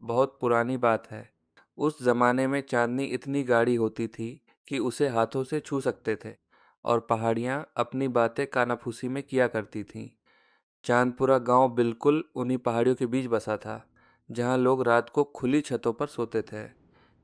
बहुत पुरानी बात है। उस ज़माने में चाँदनी इतनी गाढ़ी होती थी कि उसे हाथों से छू सकते थे और पहाड़ियाँ अपनी बातें कानाफूसी में किया करती थीं। चाँदपुरा गाँव बिल्कुल उन्हीं पहाड़ियों के बीच बसा था, जहाँ लोग रात को खुली छतों पर सोते थे,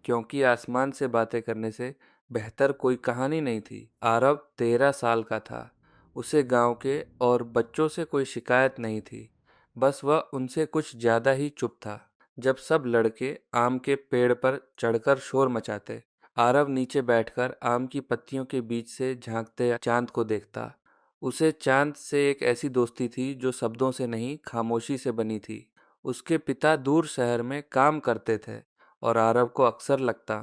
क्योंकि आसमान से बातें करने से बेहतर कोई कहानी नहीं थी। आरव 13 साल का था। उसे गांव के और बच्चों से कोई शिकायत नहीं थी, बस वह उनसे कुछ ज़्यादा ही चुप था। जब सब लड़के आम के पेड़ पर चढ़कर शोर मचाते, आरव नीचे बैठकर आम की पत्तियों के बीच से झांकते चांद को देखता। उसे चांद से एक ऐसी दोस्ती थी जो शब्दों से नहीं, खामोशी से बनी थी। उसके पिता दूर शहर में काम करते थे और आरव को अक्सर लगता,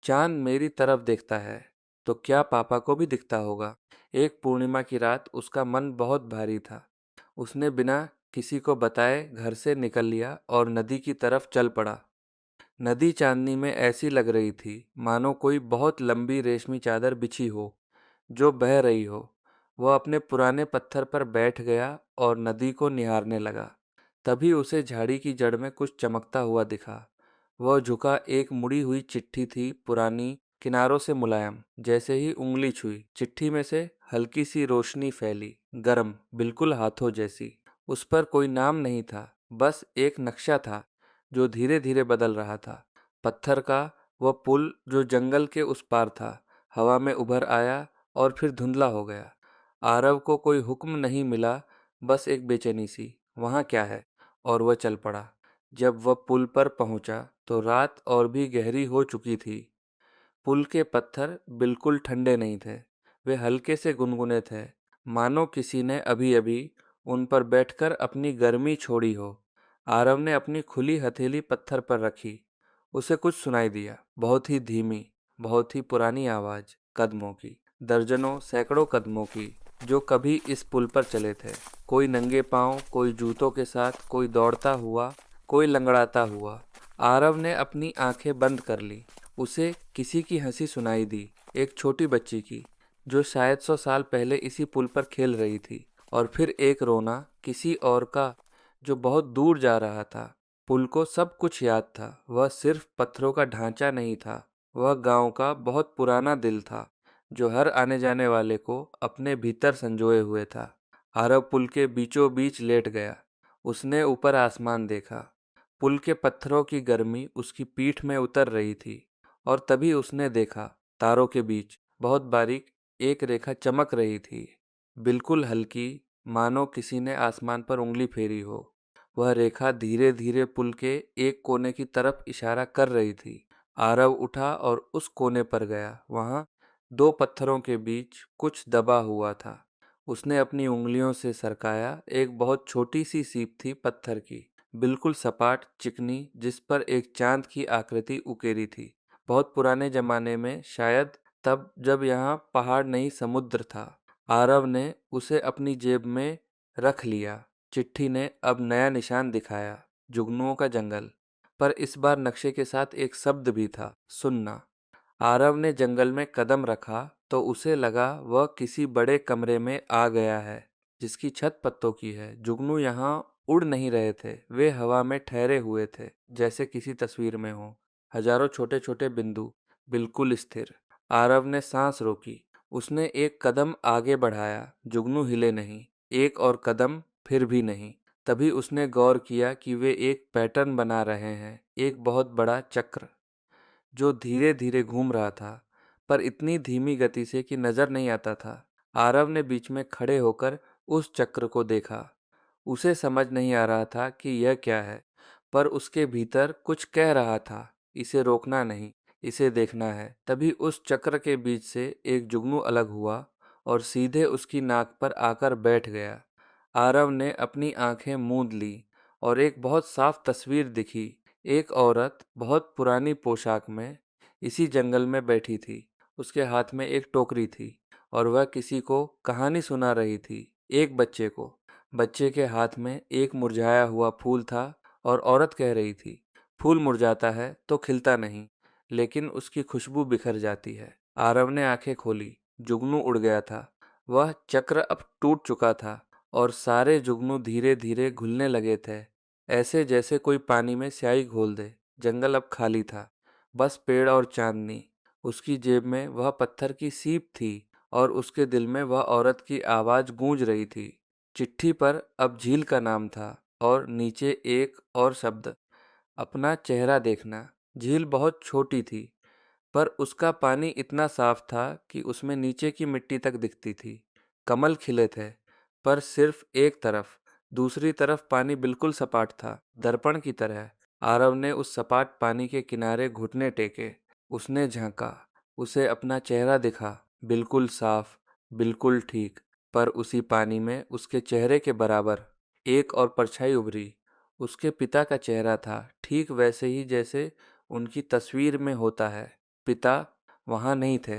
चांद मेरी तरफ देखता है तो क्या पापा को भी दिखता होगा। एक पूर्णिमा की रात उसका मन बहुत भारी था। उसने बिना किसी को बताए घर से निकल लिया और नदी की तरफ चल पड़ा। नदी चांदनी में ऐसी लग रही थी मानो कोई बहुत लंबी रेशमी चादर बिछी हो जो बह रही हो। वह अपने पुराने पत्थर पर बैठ गया और नदी को निहारने लगा। तभी उसे झाड़ी की जड़ में कुछ चमकता हुआ दिखा। वह झुका, एक मुड़ी हुई चिट्ठी थी, पुरानी, किनारों से मुलायम। जैसे ही उंगली छुई, चिट्ठी में से हल्की सी रोशनी फैली, गर्म, बिल्कुल हाथों जैसी। उस पर कोई नाम नहीं था, बस एक नक्शा था जो धीरे धीरे बदल रहा था। पत्थर का वह पुल जो जंगल के उस पार था, हवा में उभर आया और फिर धुंधला हो गया। आरव को कोई हुक्म नहीं मिला, बस एक बेचैनी सी, वहाँ क्या है, और वह चल पड़ा। जब वह पुल पर पहुंचा तो रात और भी गहरी हो चुकी थी। पुल के पत्थर बिल्कुल ठंडे नहीं थे, वे हल्के से गुनगुने थे, मानो किसी ने अभी अभी उन पर बैठकर अपनी गर्मी छोड़ी हो। आरव ने अपनी खुली हथेली पत्थर पर रखी। उसे कुछ सुनाई दिया, बहुत ही धीमी, बहुत ही पुरानी आवाज़, कदमों की, दर्जनों सैकड़ों कदमों की, जो कभी इस पुल पर चले थे। कोई नंगे पांव, कोई जूतों के साथ, कोई दौड़ता हुआ, कोई लंगड़ाता हुआ। आरव ने अपनी आंखें बंद कर ली। उसे किसी की हंसी सुनाई दी, एक छोटी बच्ची की, जो शायद 100 साल पहले इसी पुल पर खेल रही थी। और फिर एक रोना किसी और का, जो बहुत दूर जा रहा था। पुल को सब कुछ याद था। वह सिर्फ पत्थरों का ढांचा नहीं था, वह गांव का बहुत पुराना दिल था, जो हर आने जाने वाले को अपने भीतर संजोए हुए था। आरव पुल के बीचों बीच लेट गया। उसने ऊपर आसमान देखा। पुल के पत्थरों की गर्मी उसकी पीठ में उतर रही थी। और तभी उसने देखा, तारों के बीच बहुत बारीक एक रेखा चमक रही थी, बिल्कुल हल्की, मानो किसी ने आसमान पर उंगली फेरी हो। वह रेखा धीरे धीरे पुल के एक कोने की तरफ इशारा कर रही थी। आरव उठा और उस कोने पर गया। वहां दो पत्थरों के बीच कुछ दबा हुआ था। उसने अपनी उंगलियों से सरकाया। एक बहुत छोटी सी सीप थी, पत्थर की, बिल्कुल सपाट, चिकनी, जिस पर एक चांद की आकृति उकेरी थी। बहुत पुराने जमाने में, शायद तब जब यहाँ पहाड़ नहीं समुद्र था। आरव ने उसे अपनी जेब में रख लिया। चिट्ठी ने अब नया निशान दिखाया, जुगनुओं का जंगल। पर इस बार नक्शे के साथ एक शब्द भी था, सुनना। आरव ने जंगल में कदम रखा तो उसे लगा वह किसी बड़े कमरे में आ गया है, जिसकी छत पत्तों की है। जुगनू यहाँ उड़ नहीं रहे थे, वे हवा में ठहरे हुए थे, जैसे किसी तस्वीर में हो। हजारों छोटे छोटे बिंदु, बिल्कुल स्थिर। आरव ने सांस रोकी। उसने एक कदम आगे बढ़ाया। जुगनू हिले नहीं। एक और कदम, फिर भी नहीं। तभी उसने गौर किया कि वे एक पैटर्न बना रहे हैं, एक बहुत बड़ा चक्र, जो धीरे धीरे घूम रहा था, पर इतनी धीमी गति से कि नजर नहीं आता था। आरव ने बीच में खड़े होकर उस चक्र को देखा। उसे समझ नहीं आ रहा था कि यह क्या है, पर उसके भीतर कुछ कह रहा था, इसे रोकना नहीं, इसे देखना है। तभी उस चक्र के बीच से एक जुगनू अलग हुआ और सीधे उसकी नाक पर आकर बैठ गया। आरव ने अपनी आंखें मूंद ली और एक बहुत साफ तस्वीर दिखी। एक औरत बहुत पुरानी पोशाक में इसी जंगल में बैठी थी। उसके हाथ में एक टोकरी थी और वह किसी को कहानी सुना रही थी, एक बच्चे को। बच्चे के हाथ में एक मुरझाया हुआ फूल था और औरत कह रही थी, फूल मुरझाता है तो खिलता नहीं, लेकिन उसकी खुशबू बिखर जाती है। आरव ने आंखें खोली। जुगनू उड़ गया था। वह चक्र अब टूट चुका था और सारे जुगनू धीरे धीरे घुलने लगे थे। ऐसे जैसे कोई पानी में स्याही घोल दे। जंगल अब खाली था, बस पेड़ और चांदनी। उसकी जेब में वह पत्थर की सीप थी और उसके दिल में वह औरत की आवाज़ गूंज रही थी। चिट्ठी पर अब झील का नाम था और नीचे एक और शब्द, अपना चेहरा देखना। झील बहुत छोटी थी, पर उसका पानी इतना साफ था कि उसमें नीचे की मिट्टी तक दिखती थी। कमल खिले थे, पर सिर्फ एक तरफ। दूसरी तरफ पानी बिल्कुल सपाट था, दर्पण की तरह। आरव ने उस सपाट पानी के किनारे घुटने टेके। उसने झांका, उसे अपना चेहरा दिखा, बिल्कुल साफ, बिल्कुल ठीक। पर उसी पानी में उसके चेहरे के बराबर एक और परछाई उभरी। उसके पिता का चेहरा था, ठीक वैसे ही जैसे उनकी तस्वीर में होता है। पिता वहाँ नहीं थे,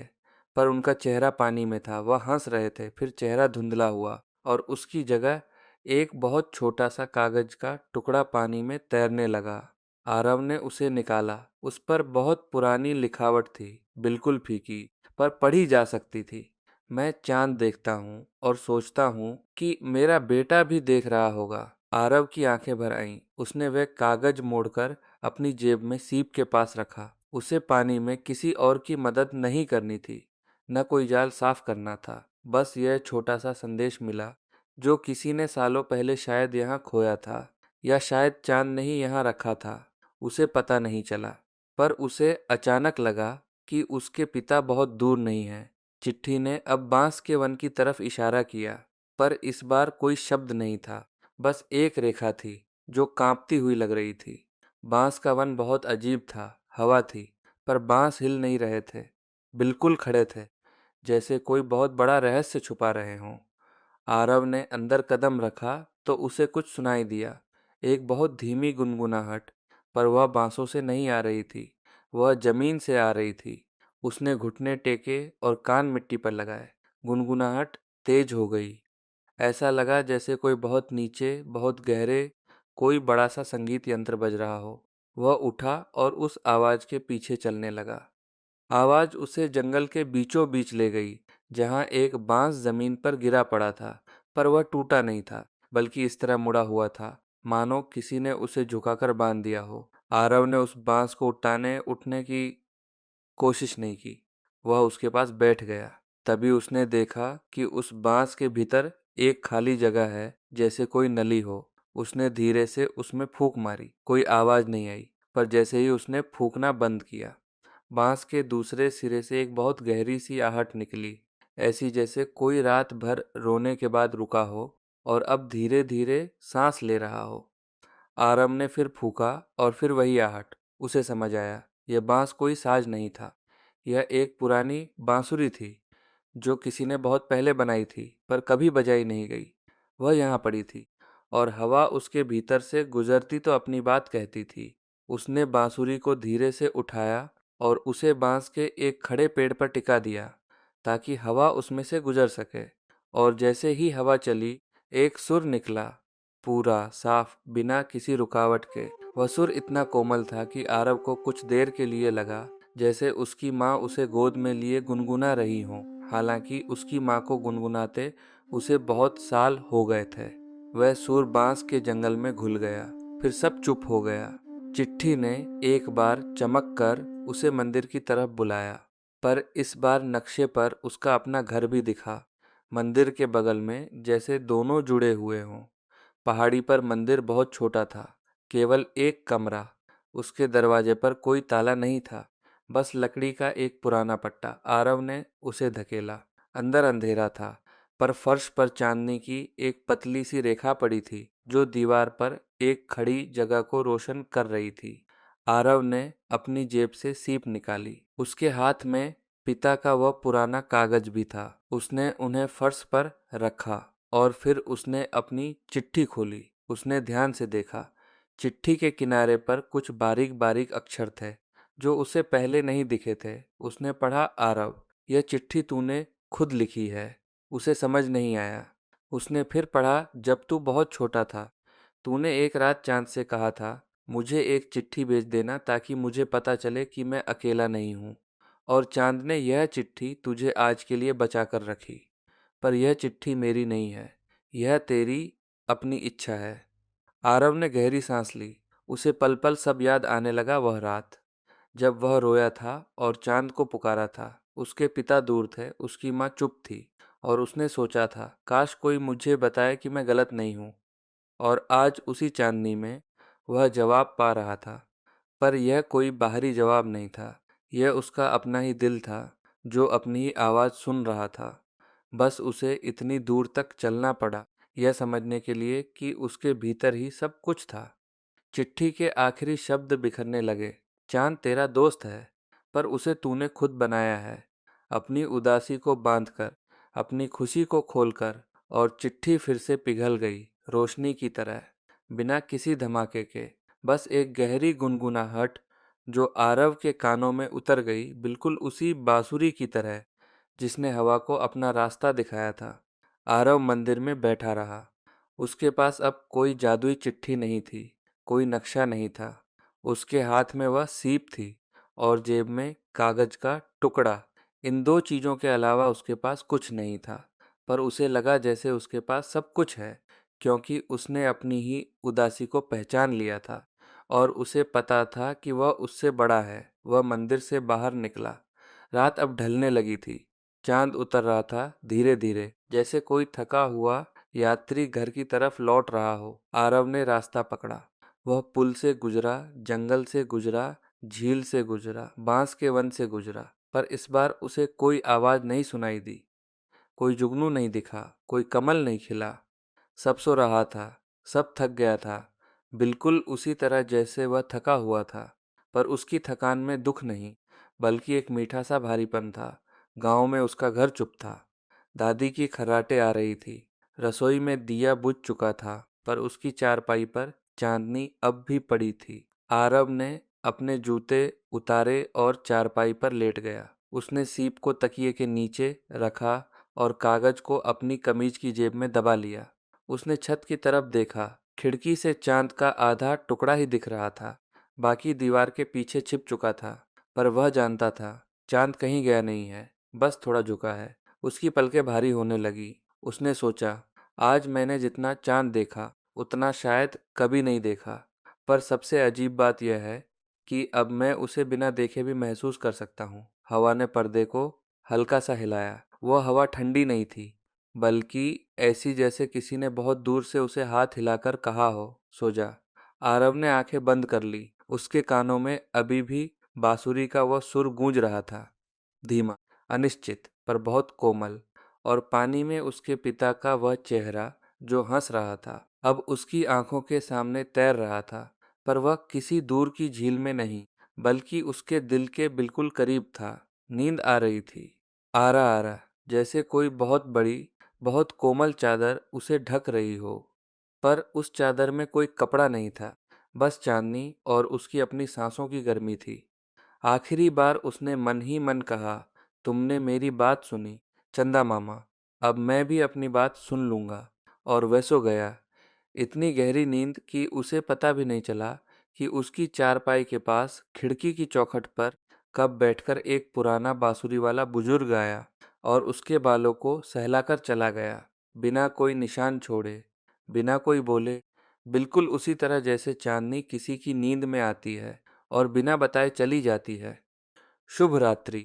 पर उनका चेहरा पानी में था। वह हंस रहे थे, फिर चेहरा धुंधला हुआ और उसकी जगह एक बहुत छोटा सा कागज का टुकड़ा पानी में तैरने लगा। आरव ने उसे निकाला। उस पर बहुत पुरानी लिखावट थी, बिल्कुल फीकी, पर पढ़ी जा सकती थी। मैं चांद देखता हूँ और सोचता हूँ कि मेरा बेटा भी देख रहा होगा। आरव की आंखें भर आईं। उसने वह कागज मोड़कर अपनी जेब में सीप के पास रखा। उसे पानी में किसी और की मदद नहीं करनी थी, न कोई जाल साफ करना था। बस यह छोटा सा संदेश मिला, जो किसी ने सालों पहले शायद यहाँ खोया था, या शायद चांद ने ही यहाँ रखा था। उसे पता नहीं चला, पर उसे अचानक लगा कि उसके पिता बहुत दूर नहीं हैं। चिट्ठी ने अब बांस के वन की तरफ इशारा किया, पर इस बार कोई शब्द नहीं था, बस एक रेखा थी जो कांपती हुई लग रही थी। बांस का वन बहुत अजीब था। हवा थी, पर बांस हिल नहीं रहे थे, बिल्कुल खड़े थे, जैसे कोई बहुत बड़ा रहस्य छुपा रहे हों। आरव ने अंदर कदम रखा तो उसे कुछ सुनाई दिया, एक बहुत धीमी गुनगुनाहट, पर वह बांसों से नहीं आ रही थी, वह जमीन से आ रही थी। उसने घुटने टेके और कान मिट्टी पर लगाए। गुनगुनाहट तेज हो गई। ऐसा लगा जैसे कोई बहुत नीचे, बहुत गहरे, कोई बड़ा सा संगीत यंत्र बज रहा हो। वह उठा और उस आवाज के पीछे चलने लगा। आवाज उसे जंगल के बीचों बीच ले गई, जहां एक बांस जमीन पर गिरा पड़ा था, पर वह टूटा नहीं था, बल्कि इस तरह मुड़ा हुआ था मानो किसी ने उसे झुकाकर बांध दिया हो। आरव ने उस बांस को उठाने उठने की कोशिश नहीं की। वह उसके पास बैठ गया। तभी उसने देखा कि उस बांस के भीतर एक खाली जगह है, जैसे कोई नली हो। उसने धीरे से उसमें फूंक मारी। कोई आवाज नहीं आई, पर जैसे ही उसने फूंकना बंद किया, बांस के दूसरे सिरे से एक बहुत गहरी सी आहट निकली, ऐसी जैसे कोई रात भर रोने के बाद रुका हो और अब धीरे धीरे सांस ले रहा हो। आरव ने फिर फूका और फिर वही आहट। उसे समझ आया, यह बांस कोई साज नहीं था, यह एक पुरानी बांसुरी थी, जो किसी ने बहुत पहले बनाई थी, पर कभी बजाई नहीं गई। वह यहाँ पड़ी थी, और हवा उसके भीतर से गुजरती तो अपनी बात कहती थी। उसने बांसुरी को धीरे से उठाया और उसे बांस के एक खड़े पेड़ पर टिका दिया, ताकि हवा उसमें से गुजर सके। और जैसे ही हवा चली, एक सुर निकला, पूरा साफ, बिना किसी रुकावट के। वह सुर इतना कोमल था कि आरव को कुछ देर के लिए लगा जैसे उसकी माँ उसे गोद में लिए गुनगुना रही हो। हालांकि उसकी माँ को गुनगुनाते उसे बहुत साल हो गए थे। वह सुर बांस के जंगल में घुल गया। फिर सब चुप हो गया। चिट्ठी ने एक बार चमक कर उसे मंदिर की तरफ बुलाया, पर इस बार नक्शे पर उसका अपना घर भी दिखा, मंदिर के बगल में, जैसे दोनों जुड़े हुए हों। पहाड़ी पर मंदिर बहुत छोटा था, केवल एक कमरा। उसके दरवाजे पर कोई ताला नहीं था, बस लकड़ी का एक पुराना पट्टा। आरव ने उसे धकेला। अंदर अंधेरा था, पर फर्श पर चांदनी की एक पतली सी रेखा पड़ी थी, जो दीवार पर एक खड़ी जगह को रोशन कर रही थी। आरव ने अपनी जेब से सीप निकाली। उसके हाथ में पिता का वह पुराना कागज भी था। उसने उन्हें फर्श पर रखा और फिर उसने अपनी चिट्ठी खोली। उसने ध्यान से देखा। चिट्ठी के किनारे पर कुछ बारीक बारीक अक्षर थे, जो उसे पहले नहीं दिखे थे। उसने पढ़ा, आरव, यह चिट्ठी तूने खुद लिखी है। उसे समझ नहीं आया। उसने फिर पढ़ा, जब तू बहुत छोटा था, तूने एक रात चांद से कहा था, मुझे एक चिट्ठी भेज देना ताकि मुझे पता चले कि मैं अकेला नहीं हूँ। और चांद ने यह चिट्ठी तुझे आज के लिए बचा कर रखी। पर यह चिट्ठी मेरी नहीं है, यह तेरी अपनी इच्छा है। आरव ने गहरी सांस ली। उसे पल पल सब याद आने लगा, वह रात जब वह रोया था और चांद को पुकारा था। उसके पिता दूर थे, उसकी माँ चुप थी, और उसने सोचा था, काश कोई मुझे बताए कि मैं गलत नहीं हूँ। और आज उसी चांदनी में वह जवाब पा रहा था। पर यह कोई बाहरी जवाब नहीं था, यह उसका अपना ही दिल था जो अपनी ही आवाज़ सुन रहा था। बस उसे इतनी दूर तक चलना पड़ा यह समझने के लिए कि उसके भीतर ही सब कुछ था। चिट्ठी के आखिरी शब्द बिखरने लगे। चांद तेरा दोस्त है, पर उसे तूने खुद बनाया है, अपनी उदासी को बांधकर, अपनी खुशी को खोलकर। और चिट्ठी फिर से पिघल गई, रोशनी की तरह, बिना किसी धमाके के। बस एक गहरी गुनगुनाहट जो आरव के कानों में उतर गई, बिल्कुल उसी बांसुरी की तरह जिसने हवा को अपना रास्ता दिखाया था। आरव मंदिर में बैठा रहा। उसके पास अब कोई जादुई चिट्ठी नहीं थी, कोई नक्शा नहीं था। उसके हाथ में वह सीप थी और जेब में कागज का टुकड़ा। इन दो चीज़ों के अलावा उसके पास कुछ नहीं था। पर उसे लगा जैसे उसके पास सब कुछ है, क्योंकि उसने अपनी ही उदासी को पहचान लिया था और उसे पता था कि वह उससे बड़ा है। वह मंदिर से बाहर निकला। रात अब ढलने लगी थी। चांद उतर रहा था धीरे धीरे, जैसे कोई थका हुआ यात्री घर की तरफ लौट रहा हो। आरव ने रास्ता पकड़ा। वह पुल से गुजरा, जंगल से गुजरा, झील से गुजरा, बांस के वन से गुजरा। पर इस बार उसे कोई आवाज नहीं सुनाई दी, कोई जुगनू नहीं दिखा, कोई कमल नहीं खिला। सब सो रहा था, सब थक गया था, बिल्कुल उसी तरह जैसे वह थका हुआ था। पर उसकी थकान में दुख नहीं, बल्कि एक मीठा सा भारीपन था। गांव में उसका घर चुप था। दादी की खर्राटे आ रही थी। रसोई में दिया बुझ चुका था, पर उसकी चारपाई पर चांदनी अब भी पड़ी थी। आरव ने अपने जूते उतारे और चारपाई पर लेट गया। उसने सीप को तकिए के नीचे रखा और कागज को अपनी कमीज की जेब में दबा लिया। उसने छत की तरफ देखा। खिड़की से चांद का आधा टुकड़ा ही दिख रहा था, बाकी दीवार के पीछे छिप चुका था। पर वह जानता था, चांद कहीं गया नहीं है, बस थोड़ा झुका है। उसकी पलकें भारी होने लगी। उसने सोचा, आज मैंने जितना चांद देखा उतना शायद कभी नहीं देखा। पर सबसे अजीब बात यह है कि अब मैं उसे बिना देखे भी महसूस कर सकता हूँ। हवा ने पर्दे को हल्का सा हिलाया। वह हवा ठंडी नहीं थी, बल्कि ऐसी जैसे किसी ने बहुत दूर से उसे हाथ हिलाकर कहा हो, सो जा। आरव ने आंखें बंद कर ली। उसके कानों में अभी भी बांसुरी का वह सुर गूंज रहा था, धीमा, अनिश्चित, पर बहुत कोमल। और पानी में उसके पिता का वह चेहरा जो हंस रहा था, अब उसकी आंखों के सामने तैर रहा था। पर वह किसी दूर की झील में नहीं, बल्कि उसके दिल के बिल्कुल करीब था। नींद आ रही थी, आ रहा, जैसे कोई बहुत बड़ी, बहुत कोमल चादर उसे ढक रही हो। पर उस चादर में कोई कपड़ा नहीं था, बस चांदनी और उसकी अपनी सांसों की गर्मी थी। आखिरी बार उसने मन ही मन कहा, तुमने मेरी बात सुनी चंदा मामा, अब मैं भी अपनी बात सुन लूंगा। और वह सो गया, इतनी गहरी नींद कि उसे पता भी नहीं चला कि उसकी चारपाई के पास खिड़की की चौखट पर कब बैठकर एक पुराना बांसुरी वाला बुजुर्ग आया और उसके बालों को सहलाकर चला गया, बिना कोई निशान छोड़े, बिना कोई बोले, बिल्कुल उसी तरह जैसे चांदनी किसी की नींद में आती है और बिना बताए चली जाती है। शुभ रात्रि।